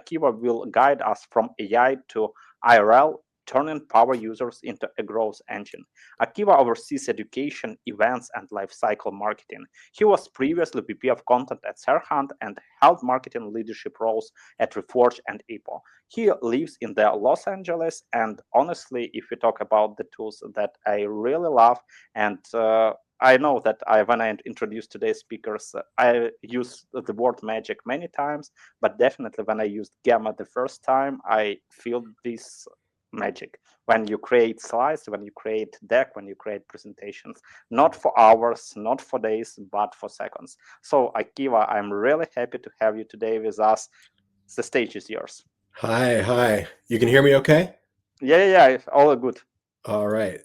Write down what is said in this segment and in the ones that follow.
Akiva will guide us from AI to IRL, turning power users into a growth engine. Akiva oversees education, events, and lifecycle marketing. He was previously VP of Content at Serhant and held marketing leadership roles at Reforge and Apple. He lives in the Los Angeles, and honestly, if we talk about the tools that I really love, and I know that when I introduce today's speakers, I use the word magic many times, but definitely when I used Gamma the first time, I feel this magic. When you create slides, when you create deck, when you create presentations, not for hours, not for days, but for seconds. So Akiva, I'm really happy to have you today with us. The stage is yours. Hi. You can hear me okay? Yeah, all good. All right.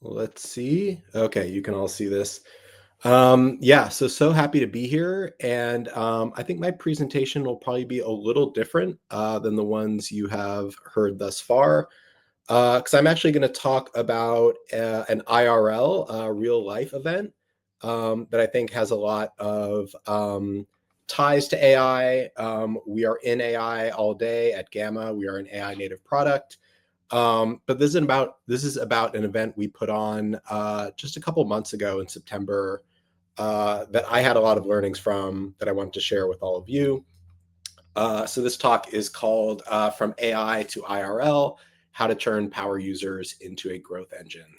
Let's see. Okay, you can all see this. Yeah, so happy to be here. And I think my presentation will probably be a little different than the ones you have heard thus far. Because I'm actually going to talk about an IRL, real life event that I think has a lot of ties to AI. We are in AI all day at Gamma. We are an AI native product. But this is about an event we put on just a couple months ago in September that I had a lot of learnings from that I wanted to share with all of you. So this talk is called From AI to IRL, How to Turn Power Users into a Growth Engine.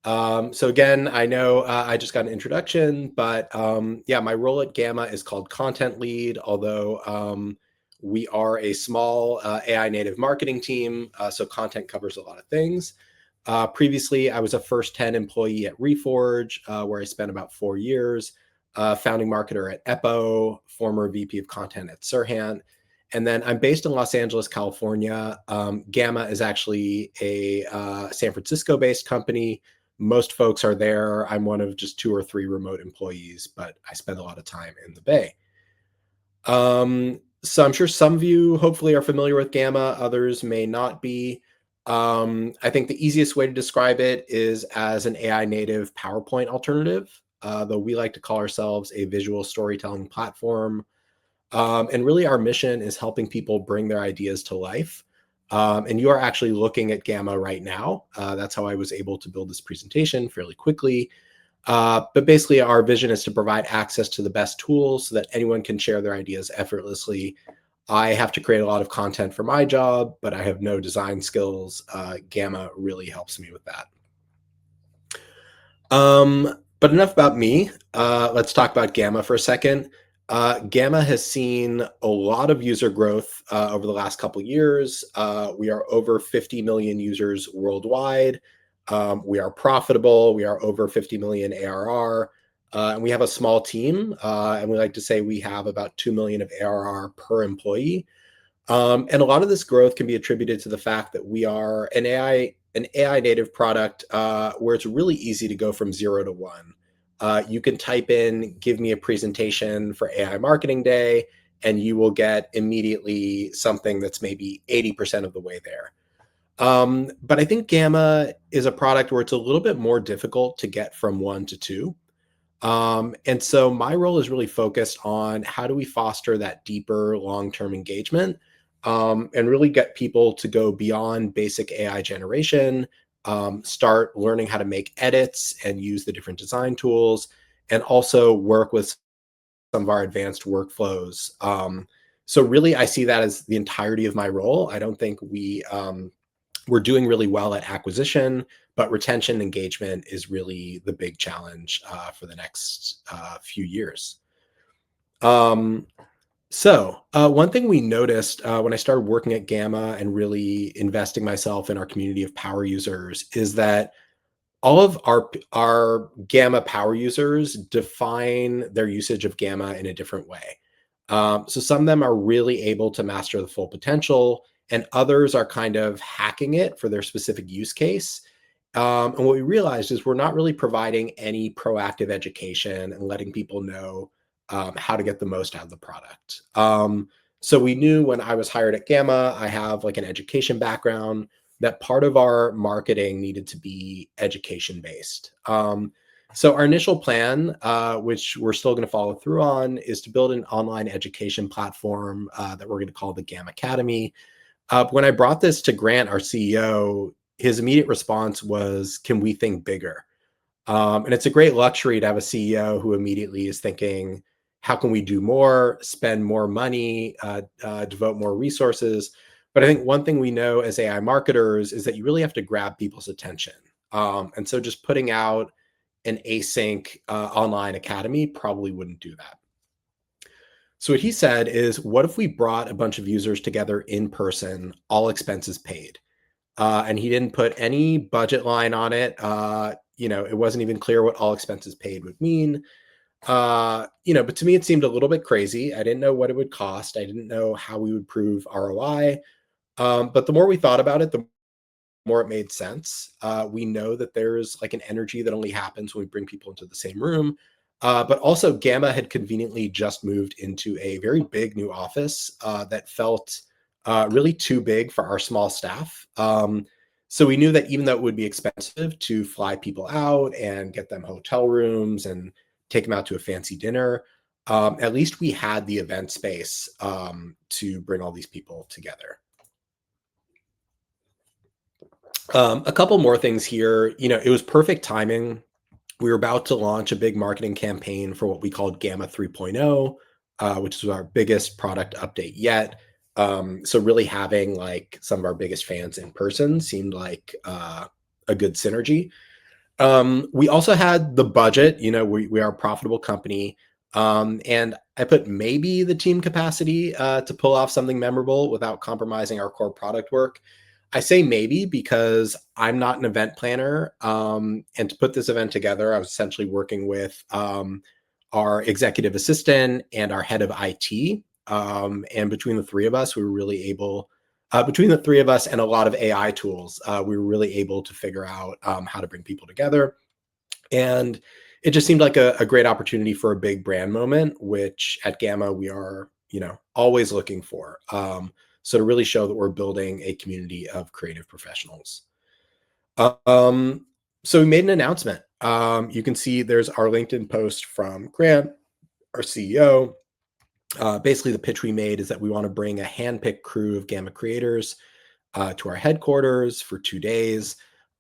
So again, I know I just got an introduction, but yeah, my role at Gamma is called Content Lead, although we are a small AI native marketing team, so content covers a lot of things. Previously, I was a first 10 employee at Reforge, where I spent about 4 years, founding marketer at EPO, former VP of content at Serhant. And then I'm based in Los Angeles, California. Gamma is actually a San Francisco-based company. Most folks are there. I'm one of just 2 or 3 remote employees, but I spend a lot of time in the Bay. So I'm sure some of you hopefully are familiar with Gamma, others may not be. I think the easiest way to describe it is as an AI native PowerPoint alternative, though we like to call ourselves a visual storytelling platform. And really our mission is helping people bring their ideas to life. And you are actually looking at Gamma right now. That's how I was able to build this presentation fairly quickly. But basically our vision is to provide access to the best tools so that anyone can share their ideas effortlessly. I have to create a lot of content for my job, but I have no design skills. Gamma really helps me with that. But enough about me. Let's talk about Gamma for a second. Gamma has seen a lot of user growth over the last couple of years. We are over 50 million users worldwide. We are profitable. We are over 50 million ARR. And we have a small team. And we like to say we have about 2 million of ARR per employee. And a lot of this growth can be attributed to the fact that we are an AI native product where it's really easy to go from 0 to 1. You can type in, give me a presentation for AI Marketing Day, and you will get immediately something that's maybe 80% of the way there. But I think Gamma is a product where it's a little bit more difficult to get from 1 to 2. And so my role is really focused on how do we foster that deeper long-term engagement and really get people to go beyond basic AI generation, start learning how to make edits and use the different design tools, and also work with some of our advanced workflows. So really, I see that as the entirety of my role. I don't think we're doing really well at acquisition, but retention engagement is really the big challenge for the next few years. So one thing we noticed when I started working at Gamma and really investing myself in our community of power users is that all of our Gamma power users define their usage of Gamma in a different way. So some of them are really able to master the full potential, and others are kind of hacking it for their specific use case. And what we realized is we're not really providing any proactive education and letting people know how to get the most out of the product. So we knew when I was hired at Gamma, I have like an education background, that part of our marketing needed to be education based. So our initial plan, which we're still going to follow through on, is to build an online education platform that we're going to call the Gamma Academy. When I brought this to Grant, our CEO, his immediate response was, "Can we think bigger?" And it's a great luxury to have a CEO who immediately is thinking, "How can we do more, spend more money, devote more resources?" But I think one thing we know as AI marketers is that you really have to grab people's attention. And so just putting out an async online academy probably wouldn't do that. So what he said is, what if we brought a bunch of users together in person, all expenses paid? And he didn't put any budget line on it. It wasn't even clear what all expenses paid would mean. But to me, it seemed a little bit crazy. I didn't know what it would cost. I didn't know how we would prove ROI. But the more we thought about it, the more it made sense. We know that there's like an energy that only happens when we bring people into the same room. But also, Gamma had conveniently just moved into a very big new office that felt really too big for our small staff. So we knew that even though it would be expensive to fly people out and get them hotel rooms and take them out to a fancy dinner, at least we had the event space to bring all these people together. A couple more things here. It was perfect timing. We were about to launch a big marketing campaign for what we called Gamma 3.0, which is our biggest product update yet. So really having like some of our biggest fans in person seemed like a good synergy. We also had the budget. We are a profitable company. And I put maybe the team capacity to pull off something memorable without compromising our core product work. I say maybe because I'm not an event planner. And to put this event together, I was essentially working with our executive assistant and our head of IT. And between the three of us, we were really able, between the three of us and a lot of AI tools, we were really able to figure out how to bring people together. And it just seemed like a great opportunity for a big brand moment, which at Gamma we are, always looking for. So to really show that we're building a community of creative professionals. So we made an announcement. You can see there's our LinkedIn post from Grant, our CEO. Basically, the pitch we made is that we want to bring a handpicked crew of Gamma creators to our headquarters for 2 days.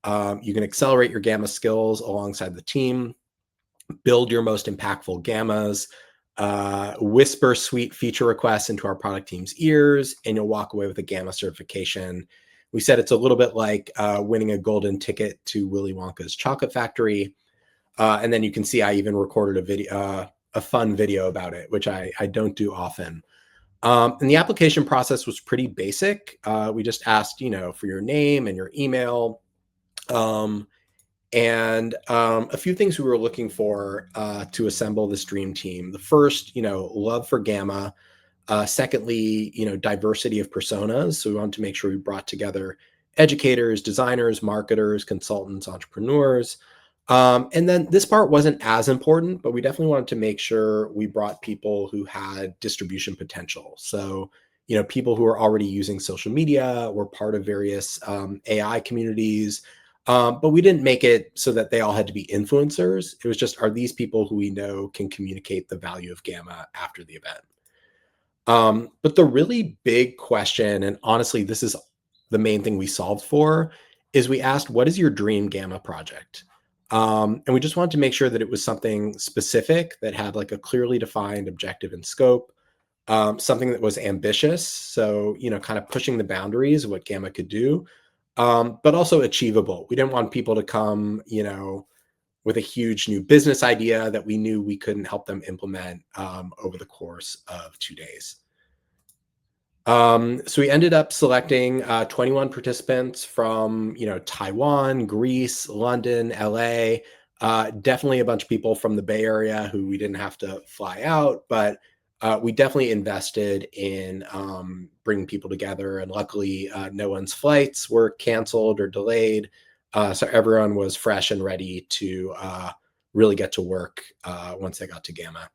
You can accelerate your Gamma skills alongside the team, build your most impactful Gammas, whisper sweet feature requests into our product team's ears, and you'll walk away with a Gamma certification. We said it's a little bit like winning a golden ticket to Willy Wonka's chocolate factory. And then you can see I even recorded a fun video about it, which I don't do often. And the application process was pretty basic. We just asked, for your name and your email. And a few things we were looking for to assemble this dream team. The first, love for Gamma. Secondly, diversity of personas. So we wanted to make sure we brought together educators, designers, marketers, consultants, entrepreneurs. And then this part wasn't as important, but we definitely wanted to make sure we brought people who had distribution potential. So, people who are already using social media, were part of various AI communities. But we didn't make it so that they all had to be influencers. It was just, are these people who we know can communicate the value of Gamma after the event? But the really big question, and honestly, this is the main thing we solved for, is we asked, what is your dream Gamma project? And we just wanted to make sure that it was something specific that had like a clearly defined objective and scope, something that was ambitious. So, kind of pushing the boundaries of what Gamma could do, but also achievable. We didn't want people to come, with a huge new business idea that we knew we couldn't help them implement over the course of 2 days. So we ended up selecting 21 participants from, Taiwan, Greece, London, LA, definitely a bunch of people from the Bay Area who we didn't have to fly out, but we definitely invested in bringing people together. And luckily, no one's flights were canceled or delayed. So everyone was fresh and ready to really get to work once they got to Gamma.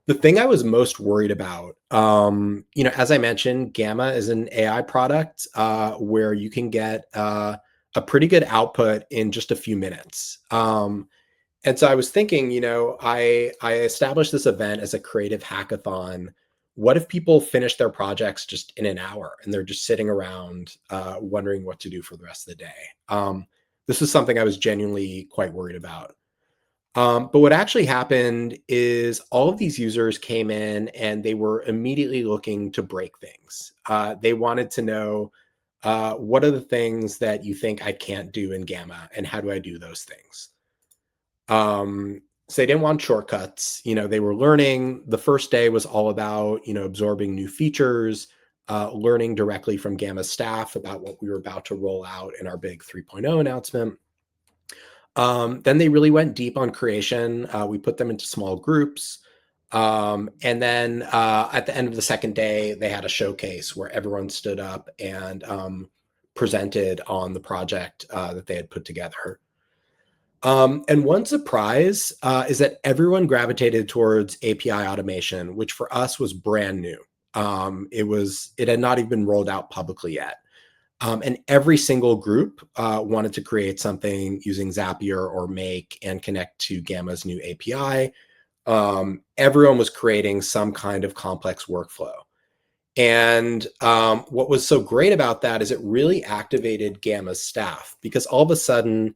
The thing I was most worried about, as I mentioned, Gamma is an AI product where you can get a pretty good output in just a few minutes. And so I was thinking, I established this event as a creative hackathon. What if people finish their projects just in an hour and they're just sitting around wondering what to do for the rest of the day? This was something I was genuinely quite worried about. But what actually happened is all of these users came in and they were immediately looking to break things. They wanted to know, what are the things that you think I can't do in Gamma, and how do I do those things? So they didn't want shortcuts. They were learning. The first day was all about, absorbing new features, learning directly from Gamma staff about what we were about to roll out in our big 3.0 announcement. Then they really went deep on creation. We put them into small groups. And then at the end of the second day, they had a showcase where everyone stood up and presented on the project that they had put together. And one surprise is that everyone gravitated towards API automation, which for us was brand new. It had not even been rolled out publicly yet. And every single group wanted to create something using Zapier or Make and connect to Gamma's new API. Everyone was creating some kind of complex workflow. And what was so great about that is it really activated Gamma's staff, because all of a sudden,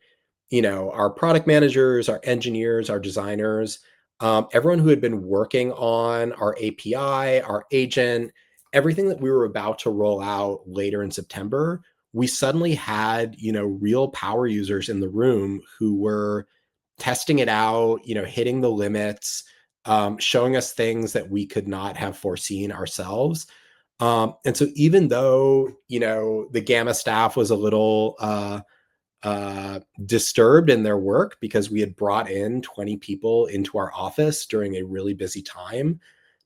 our product managers, our engineers, our designers, everyone who had been working on our API, our agent, everything that we were about to roll out later in September, we suddenly had, real power users in the room who were testing it out, hitting the limits, showing us things that we could not have foreseen ourselves. And so even though, the Gamma staff was a little disturbed in their work because we had brought in 20 people into our office during a really busy time,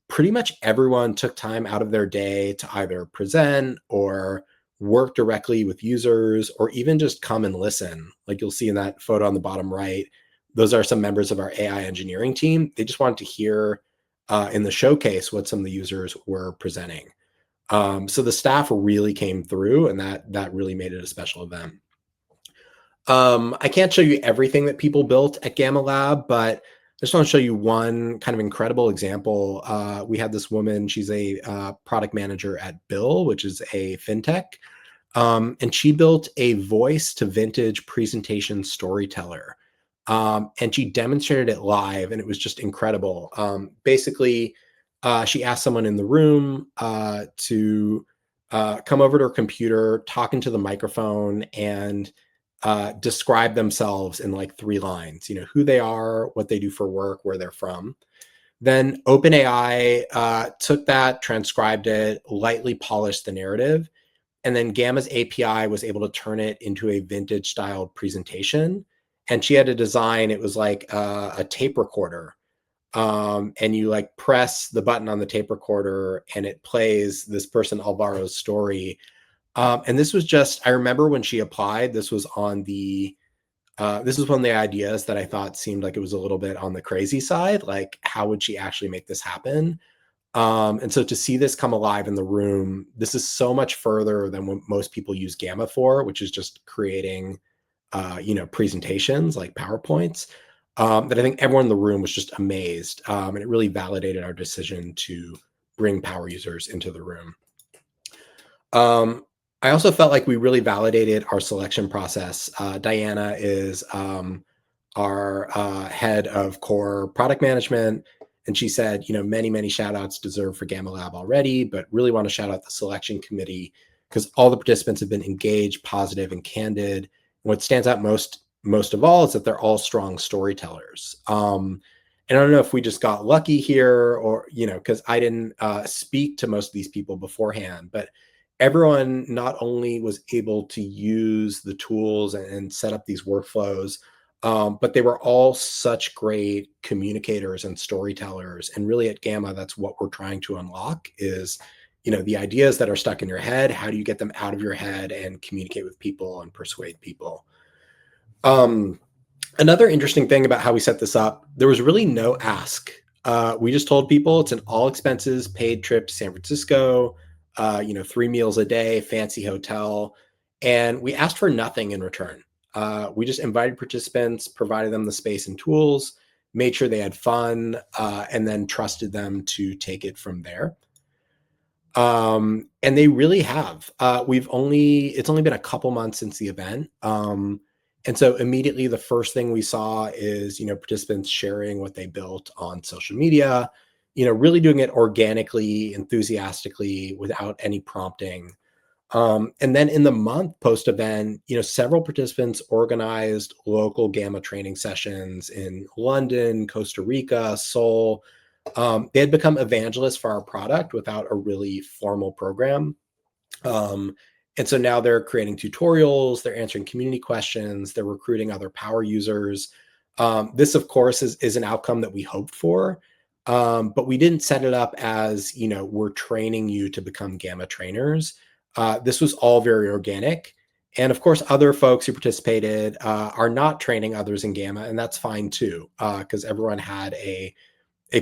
pretty much everyone took time out of their day to either present or work directly with users, or even just come and listen. Like you'll see in that photo on the bottom right, those are some members of our AI engineering team. They just wanted to hear in the showcase what some of the users were presenting. So the staff really came through, and that really made it a special event. I can't show you everything that people built at Gamma Lab, but I just want to show you one kind of incredible example. We had this woman, she's a product manager at Bill, which is a fintech. And she built a voice to vintage presentation storyteller. And she demonstrated it live, and it was just incredible. Basically, she asked someone in the room to come over to her computer, talk into the microphone, and describe themselves in like 3 lines, who they are, what they do for work, where they're from. Then OpenAI took that, transcribed it, lightly polished the narrative, and then Gamma's API was able to turn it into a vintage styled presentation. And she had a design, it was like a tape recorder. And you like press the button on the tape recorder and it plays this person Alvaro's story. And this was just, I remember when she applied, this was one of the ideas that I thought seemed like it was a little bit on the crazy side. Like, how would she actually make this happen? And so to see this come alive in the room, this is so much further than what most people use Gamma for, which is just creating, presentations like PowerPoints, that I think everyone in the room was just amazed. And it really validated our decision to bring power users into the room. I also felt like we really validated our selection process. Diana is our head of core product management. And she said, many, many shout outs deserved for Gamma Lab already, but really want to shout out the selection committee because all the participants have been engaged, positive, and candid. And what stands out most of all is that they're all strong storytellers. And I don't know if we just got lucky here or, because I didn't speak to most of these people beforehand, but everyone not only was able to use the tools and set up these workflows, but they were all such great communicators and storytellers. And really at Gamma, that's what we're trying to unlock is, the ideas that are stuck in your head, how do you get them out of your head and communicate with people and persuade people? Another interesting thing about how we set this up, there was really no ask. We just told people it's an all expenses paid trip to San Francisco, 3 meals a day, fancy hotel. And we asked for nothing in return. We just invited participants, provided them the space and tools, made sure they had fun, and then trusted them to take it from there. And they really have. It's only been a couple months since the event. And so immediately the first thing we saw is, participants sharing what they built on social media, really doing it organically, enthusiastically, without any prompting. And then in the month post event, several participants organized local Gamma training sessions in London, Costa Rica, Seoul. They had become evangelists for our product without a really formal program. And so now they're creating tutorials, they're answering community questions, they're recruiting other power users. This, of course, is an outcome that we hoped for, but we didn't set it up as, we're training you to become Gamma trainers. This was all very organic. And of course, other folks who participated are not training others in Gamma, and that's fine too, because everyone had a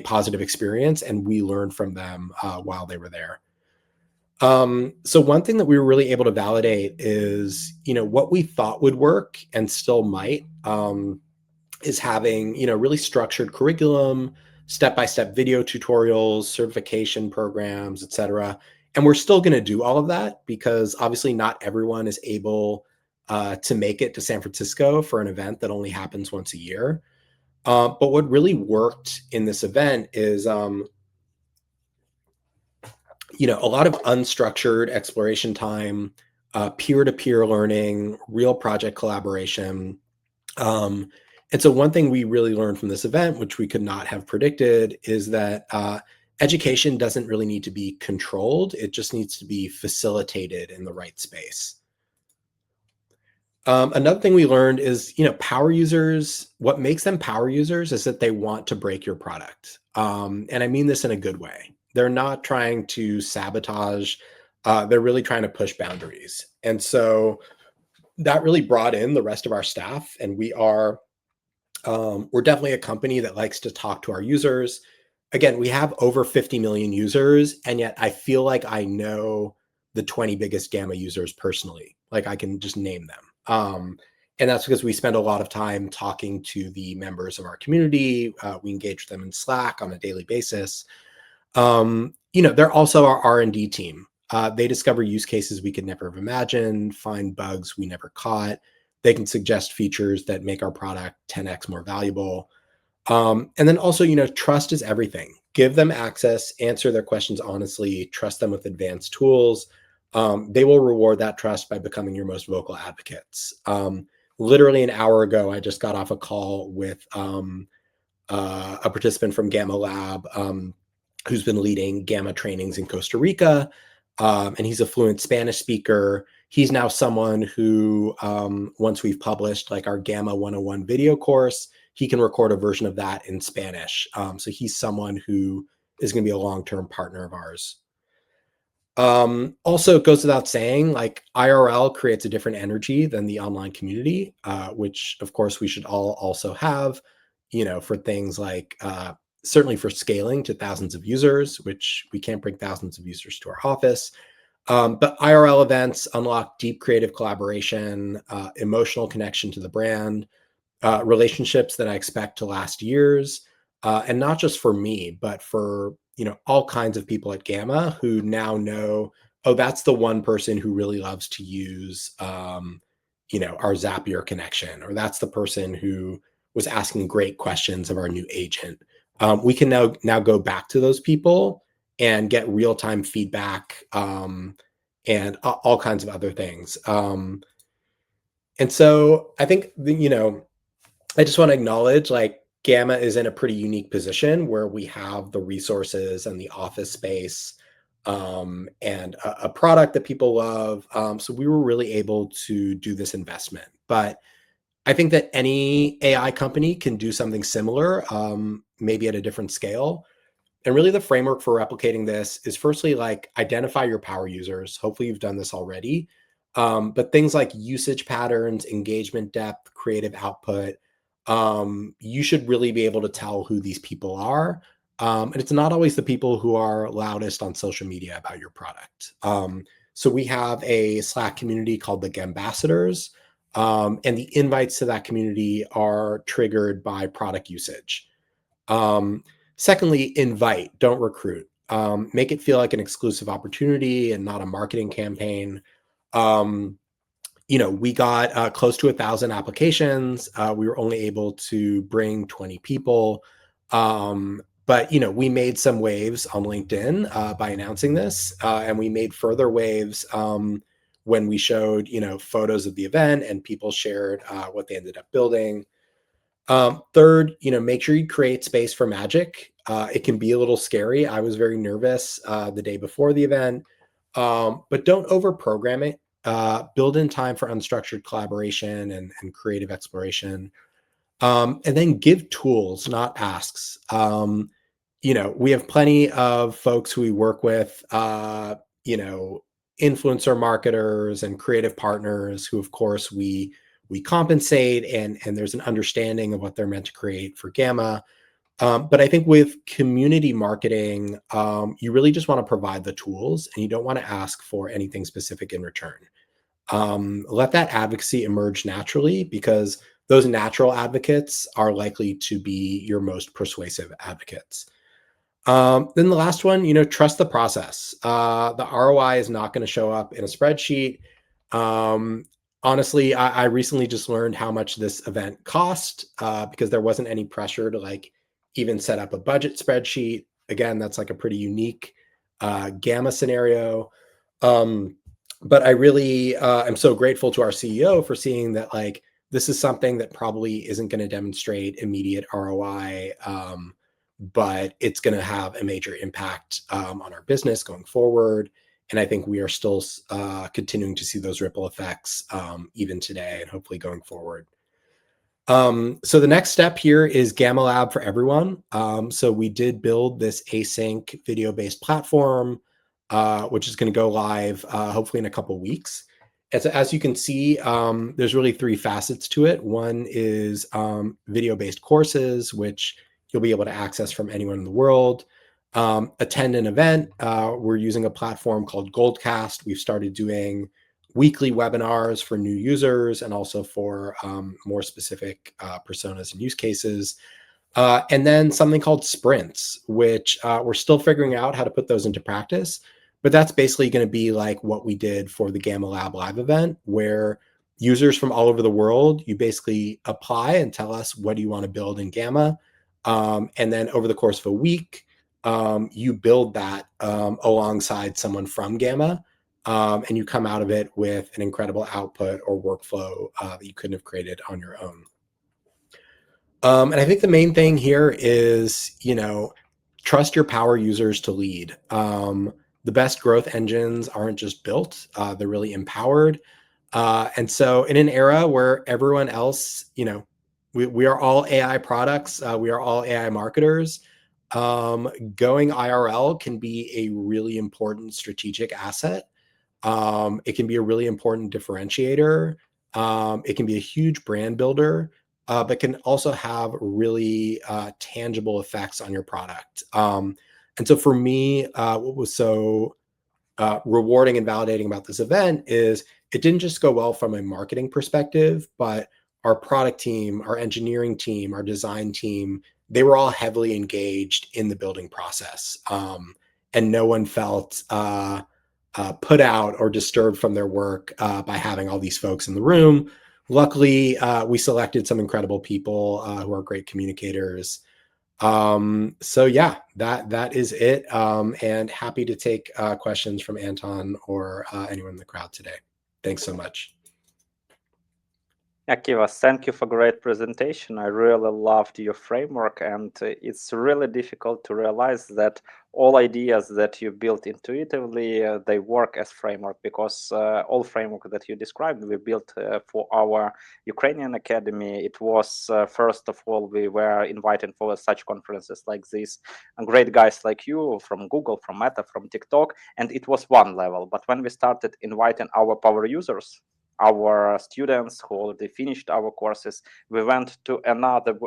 positive experience and we learned from them while they were there. So one thing that we were really able to validate is, what we thought would work and still might, is having, really structured curriculum, step-by-step video tutorials, certification programs, et cetera. And we're still going to do all of that because obviously not everyone is able to make it to San Francisco for an event that only happens once a year. But what really worked in this event is, a lot of unstructured exploration time, peer-to-peer learning, real project collaboration. And so one thing we really learned from this event, which we could not have predicted, is that education doesn't really need to be controlled. It just needs to be facilitated in the right space. Another thing we learned is, power users, what makes them power users is that they want to break your product. And I mean this in a good way. They're not trying to sabotage. They're really trying to push boundaries. And so that really brought in the rest of our staff. And we're definitely a company that likes to talk to our users. Again, we have over 50 million users, and yet I feel like I know the 20 biggest Gamma users personally. Like I can just name them. And that's because we spend a lot of time talking to the members of our community. We engage them in Slack on a daily basis. They're also our R&D team. They discover use cases we could never have imagined, find bugs we never caught. They can suggest features that make our product 10x more valuable. And then also, trust is everything. Give them access, answer their questions honestly, trust them with advanced tools. They will reward that trust by becoming your most vocal advocates. Literally an hour ago, I just got off a call with a participant from Gamma Lab who's been leading Gamma trainings in Costa Rica. And he's a fluent Spanish speaker. He's now someone who, once we've published like our Gamma 101 video course, he can record a version of that in Spanish. So he's someone who is going to be a long-term partner of ours. Also, it goes without saying, like IRL creates a different energy than the online community, which of course we should all also have, for things like certainly for scaling to thousands of users, which we can't bring thousands of users to our office. But IRL events unlock deep creative collaboration, emotional connection to the brand, relationships that I expect to last years, and not just for me, but for all kinds of people at Gamma who now know, oh, that's the one person who really loves to use our Zapier connection, or that's the person who was asking great questions of our new agent. We can now go back to those people and get real-time feedback and all kinds of other things. And so I think I just want to acknowledge like Gamma is in a pretty unique position where we have the resources and the office space and a product that people love. So we were really able to do this investment. But I think that any AI company can do something similar, maybe at a different scale. And really the framework for replicating this is firstly, like identify your power users. Hopefully you've done this already. But things like usage patterns, engagement depth, creative output, you should really be able to tell who these people are. And it's not always the people who are loudest on social media about your product. So we have a Slack community called the Gambassadors. And the invites to that community are triggered by product usage. Secondly, invite, don't recruit. Make it feel like an exclusive opportunity and not a marketing campaign. We got close to 1,000 applications. We were only able to bring 20 people. But we made some waves on LinkedIn by announcing this, and we made further waves when we showed photos of the event and people shared what they ended up building. Third, make sure you create space for magic. It can be a little scary. I was very nervous the day before the event, but don't over program it. Build in time for unstructured collaboration and creative exploration. And then give tools, not asks. We have plenty of folks who we work with, influencer marketers and creative partners who, of course, we compensate and there's an understanding of what they're meant to create for Gamma. But I think with community marketing, you really just want to provide the tools and you don't want to ask for anything specific in return. Let that advocacy emerge naturally because those natural advocates are likely to be your most persuasive advocates. Then the last one, trust the process. The ROI is not going to show up in a spreadsheet. Honestly, I recently just learned how much this event cost because there wasn't any pressure to even set up a budget spreadsheet. Again, that's a pretty unique Gamma scenario. But I really am so grateful to our CEO for seeing that this is something that probably isn't going to demonstrate immediate ROI, but it's going to have a major impact on our business going forward. And I think we are still continuing to see those ripple effects even today and hopefully going forward. So the next step here is Gamma Lab for everyone. So we did build this async video-based platform, which is going to go live hopefully in a couple of weeks. As you can see, there's really three facets to it. One is video-based courses, which you'll be able to access from anywhere in the world. Attend an event. We're using a platform called Goldcast. We've started doing weekly webinars for new users and also for more specific personas and use cases. And then something called sprints, which we're still figuring out how to put those into practice. But that's basically going to be like what we did for the Gamma Lab live event, where users from all over the world, you basically apply and tell us what do you want to build in Gamma. And then over the course of a week, you build that alongside someone from Gamma. And you come out of it with an incredible output or workflow that you couldn't have created on your own. And I think the main thing here is, trust your power users to lead. The best growth engines aren't just built, they're really empowered. And so in an era where everyone else, we are all AI products, we are all AI marketers, going IRL can be a really important strategic asset. It can be a really important differentiator. It can be a huge brand builder, but can also have really tangible effects on your product. And so for me, what was so rewarding and validating about this event is it didn't just go well from a marketing perspective, but our product team, our engineering team, our design team, they were all heavily engaged in the building process. And no one felt put out or disturbed from their work by having all these folks in the room. Luckily, we selected some incredible people who are great communicators. So yeah, that is it. And happy to take questions from Anton or anyone in the crowd today. Thanks so much. Akiva, thank you for great presentation. I really loved your framework, and it's really difficult to realize that all ideas that you built intuitively, they work as framework, because all framework that you described, we built for our Ukrainian Academy. It was, first of all, we were invited for such conferences like this, and great guys like you from Google, from Meta, from TikTok, and it was one level. But when we started inviting our power users, our students who already finished our courses, we went to another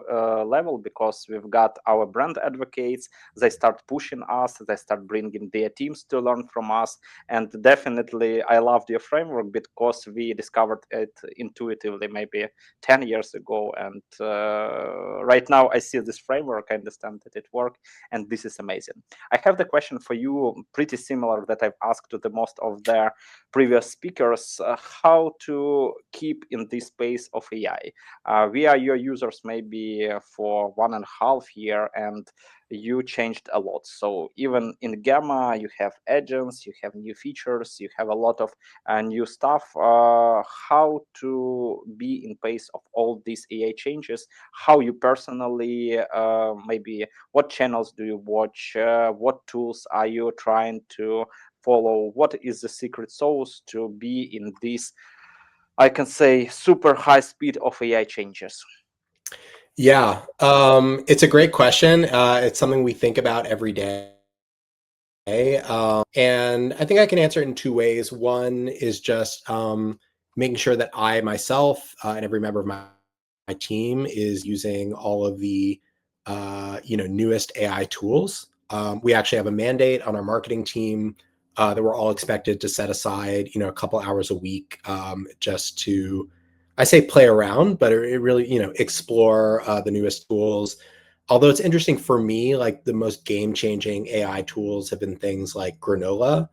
level because we've got our brand advocates. They start pushing us, they start bringing their teams to learn from us. And definitely I loved your framework because we discovered it intuitively maybe 10 years ago, and right now I see this framework, I understand that it works, and this is amazing. I have the question for you, pretty similar that I've asked to the most of the previous speakers, how to keep in this space of AI. We are your users maybe for 1.5 years, and you changed a lot. So even in Gamma, you have agents, you have new features, you have a lot of new stuff. How to be in pace of all these AI changes? How you personally, maybe what channels do you watch? What tools are you trying to follow? What is the secret sauce to be in this, I can say, super high speed of AI changes? Yeah, it's a great question. It's something we think about every day. And I think I can answer it in two ways. One is just making sure that I myself and every member of my team is using all of the newest AI tools. We actually have a mandate on our marketing team that we're all expected to set aside a couple hours a week just to, I say play around, but it really explore the newest tools. Although it's interesting for me, like the most game-changing AI tools have been things like Granola,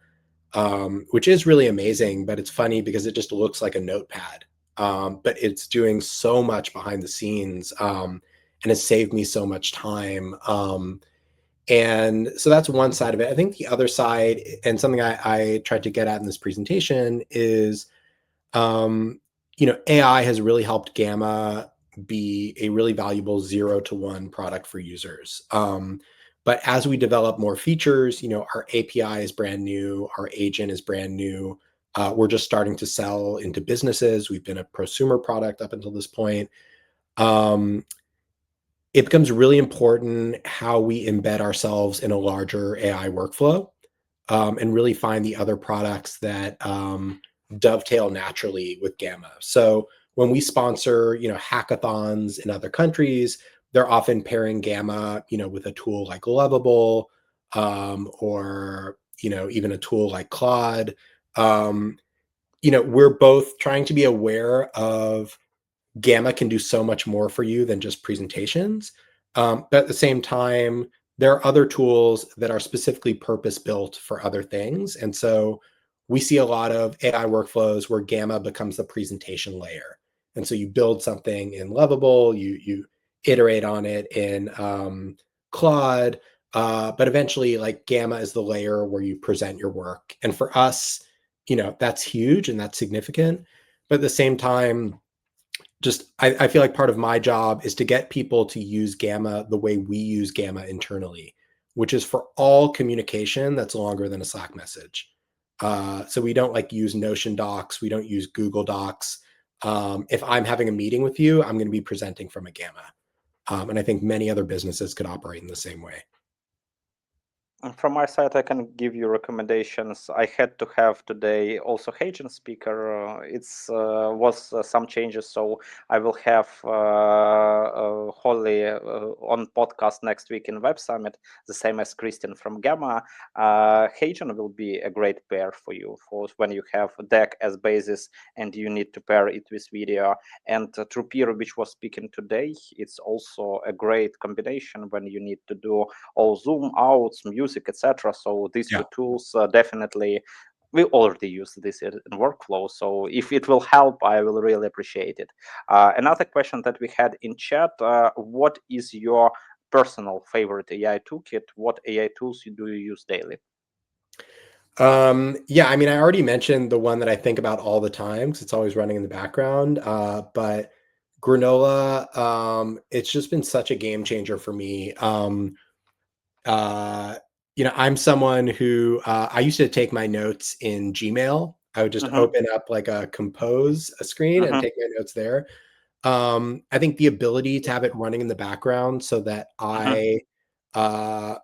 which is really amazing, but it's funny because it just looks like a notepad. But it's doing so much behind the scenes, and has saved me so much time. And so that's one side of it. I think the other side, and something I tried to get at in this presentation, is AI has really helped Gamma be a really valuable 0 to 1 product for users. But as we develop more features, our API is brand new, our agent is brand new. We're just starting to sell into businesses. We've been a prosumer product up until this point. Um, it becomes really important how we embed ourselves in a larger AI workflow, and really find the other products that dovetail naturally with Gamma. So when we sponsor, hackathons in other countries, they're often pairing Gamma, with a tool like Lovable, or even a tool like Claude. Um, we're both trying to be aware of Gamma can do so much more for you than just presentations. But at the same time, there are other tools that are specifically purpose built for other things. And so we see a lot of AI workflows where Gamma becomes the presentation layer. And so you build something in Lovable, you iterate on it in Claude, but eventually, like Gamma is the layer where you present your work. And for us, that's huge and that's significant. But at the same time, just I feel like part of my job is to get people to use Gamma the way we use Gamma internally, which is for all communication that's longer than a Slack message. So we don't like use Notion docs. We don't use Google Docs. If I'm having a meeting with you, I'm going to be presenting from a Gamma. And I think many other businesses could operate in the same way. And from my side, I can give you recommendations. I had to have today also Hagen speaker. It's was some changes, so I will have Holly on podcast next week in Web Summit, the same as Christian from Gamma. Hagen will be a great pair for you for when you have deck as basis and you need to pair it with video. And Trupir, which was speaking today, it's also a great combination when you need to do all zoom outs, music, etc. So these two Yeah. tools definitely we already use this in workflow. So if it will help, I will really appreciate it. Another question that we had in chat: what is your personal favorite AI toolkit? What AI tools do you use daily? Yeah, I mean, I already mentioned the one that I think about all the time because it's always running in the background. But Granola, it's just been such a game changer for me. Uh, I'm someone who I used to take my notes in Gmail. I would just Mm-hmm, open up like a screen and mm-hmm, take my notes there. I think the ability to have it running in the background so that mm-hmm, uh,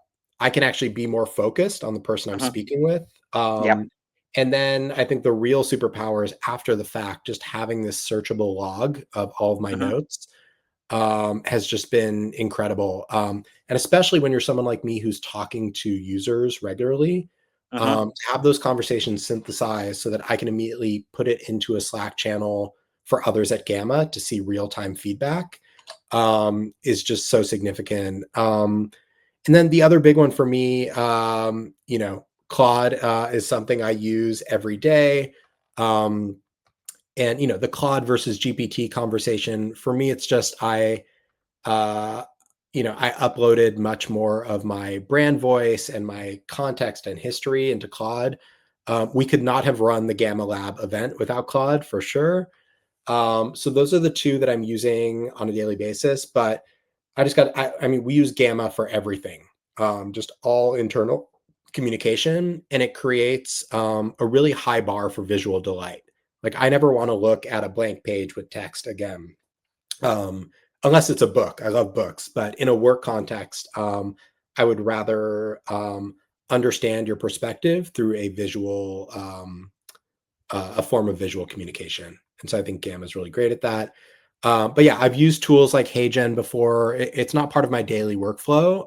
I can actually be more focused on the person I'm mm-hmm. speaking with. Yeah. And then I think the real superpower is after the fact, just having this searchable log of all of my Hmm. notes has just been incredible. And especially when you're someone like me who's talking to users regularly, Hmm. to have those conversations synthesized so that I can immediately put it into a Slack channel for others at Gamma to see real time feedback is just so significant. And then the other big one for me, Claude is something I use every day. Um, and the Claude versus GPT conversation for me, it's just uh, I uploaded much more of my brand voice and my context and history into Claude. We could not have run the Gamma Lab event without Claude for sure. So those are the two that I'm using on a daily basis. But I mean, we use Gamma for everything, just all internal communication, and it creates a really high bar for visual delight. Like, I never want to look at a blank page with text again, um, unless it's a book. I love books, but in a work context, I would rather understand your perspective through a form of visual communication. And so I think Gamma is really great at that. But yeah, I've used tools like HeyGen before. It's not part of my daily workflow,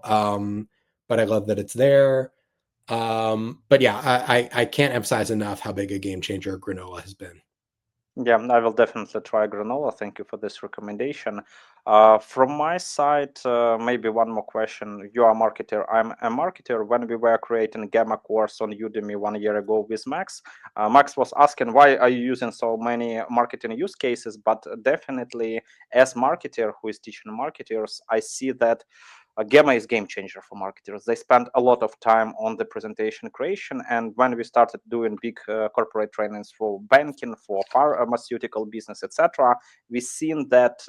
but I love that it's there. But yeah, I can't emphasize enough how big a game changer Granola has been. Yeah, I will definitely try granola. Thank you for this recommendation. From my side, maybe one more question. You are a marketer. I'm a marketer. When we were creating Gamma course on Udemy 1 year ago with Max, Max was asking why are you using so many marketing use cases? But definitely, as marketer who is teaching marketers, I see that Gamma is game changer for marketers. They spend a lot of time on the presentation creation, and when we started doing big corporate trainings for banking, for pharmaceutical business, etc., we seen that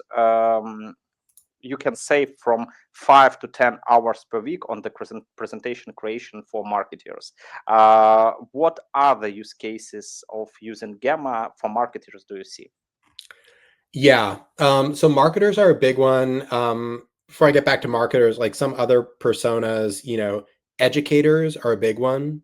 you can save from 5 to 10 hours per week on the presentation creation for marketers. What other use cases of using Gamma for marketers do you see? Yeah. So marketers are a big one. Before I get back to marketers, like some other personas, educators are a big one.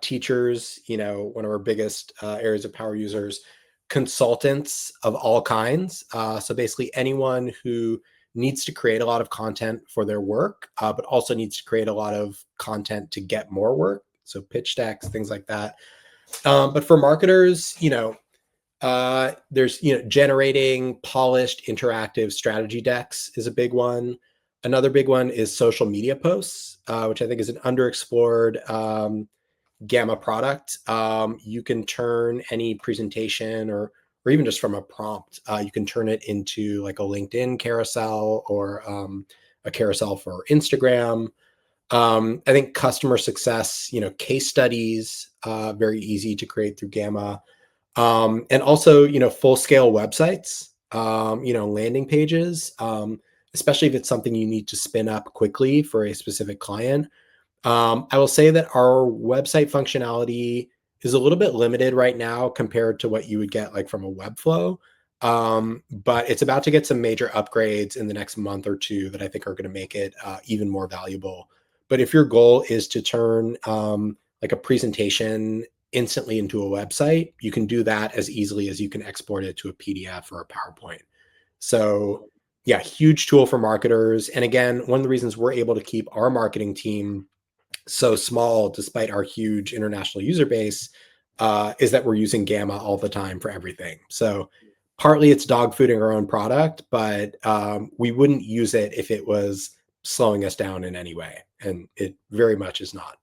Teachers, one of our biggest areas of power users, consultants of all kinds. So basically anyone who needs to create a lot of content for their work, but also needs to create a lot of content to get more work. So pitch decks, things like that. But for marketers, there's generating polished interactive strategy decks is a big one. Another big one is social media posts, which I think is an underexplored Gamma product. You can turn any presentation or even just from a prompt, you can turn it into like a LinkedIn carousel or a carousel for Instagram. I think customer success, case studies, very easy to create through Gamma. And also, full scale websites, landing pages, especially if it's something you need to spin up quickly for a specific client. I will say that our website functionality is a little bit limited right now compared to what you would get like from a Webflow. But it's about to get some major upgrades in the next month or two that I think are going to make it even more valuable. But if your goal is to turn like a presentation instantly into a website, you can do that as easily as you can export it to a PDF or a PowerPoint. So, yeah, huge tool for marketers. And again, one of the reasons we're able to keep our marketing team so small, despite our huge international user base, is that we're using Gamma all the time for everything. So, partly it's dog fooding our own product, but we wouldn't use it if it was slowing us down in any way. And it very much is not.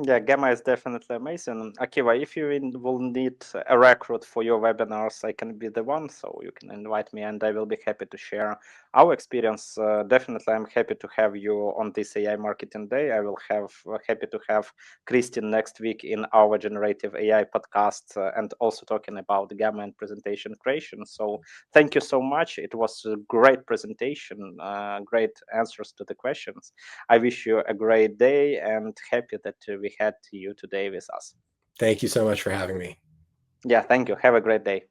Yeah, Gamma is definitely amazing. Akiva, if you will need a recruit for your webinars, I can be the one, so you can invite me and I will be happy to share our experience. Definitely, I'm happy to have you on this AI Marketing Day. I will have happy to have Christine next week in our Generative AI podcast and also talking about Gamma and presentation creation. So thank you so much. It was a great presentation, great answers to the questions. I wish you a great day and happy that we had you today with us. Thank you so much for having me. Yeah, thank you. Have a great day.